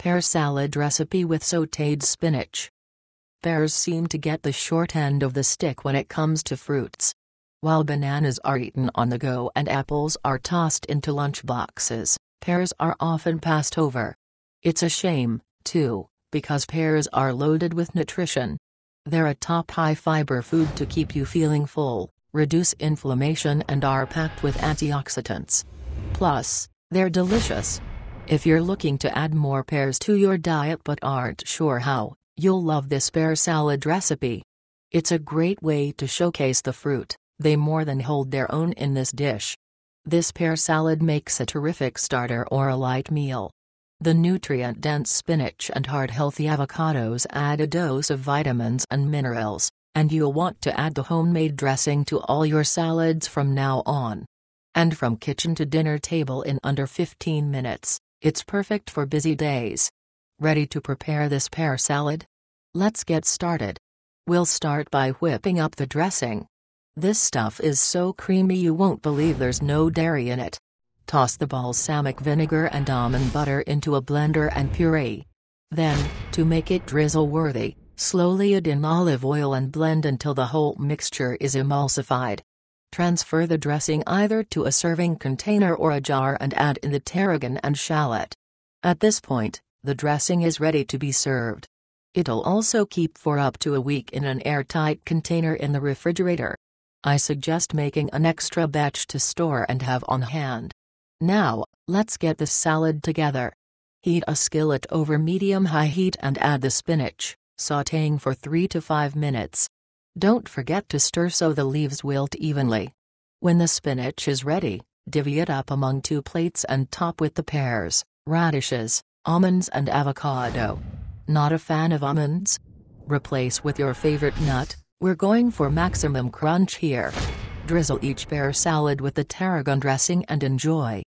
Pear salad recipe with sautéed spinach. Pears seem to get the short end of the stick when it comes to fruits. While bananas are eaten on the go and apples are tossed into lunchboxes, pears are often passed over. It's a shame, too, because pears are loaded with nutrition. They're a top high-fiber food to keep you feeling full, reduce inflammation, and are packed with antioxidants. Plus, they're delicious. If you're looking to add more pears to your diet but aren't sure how, you'll love this pear salad recipe. It's a great way to showcase the fruit. They more than hold their own in this dish. This pear salad makes a terrific starter or a light meal. The nutrient-dense spinach and heart-healthy avocados add a dose of vitamins and minerals, and you'll want to add the homemade dressing to all your salads from now on. And from kitchen to dinner table in under 15 minutes. It's perfect for busy days. Ready to prepare this pear salad? Let's get started. We'll start by whipping up the dressing. This stuff is so creamy you won't believe there's no dairy in it. Toss the balsamic vinegar and almond butter into a blender and puree. Then, to make it drizzle-worthy, slowly add in olive oil and blend until the whole mixture is emulsified. Transfer the dressing either to a serving container or a jar and add in the tarragon and shallot. At this point, the dressing is ready to be served. It'll also keep for up to a week in an airtight container in the refrigerator. I suggest making an extra batch to store and have on hand. Now, let's get the salad together. Heat a skillet over medium-high heat and add the spinach, sautéing for 3 to 5 minutes. Don't forget to stir so the leaves wilt evenly. When the spinach is ready, divvy it up among 2 plates and top with the pears, radishes, almonds and avocado. Not a fan of almonds? Replace with your favorite nut. We're going for maximum crunch here. Drizzle each pear salad with the tarragon dressing and enjoy.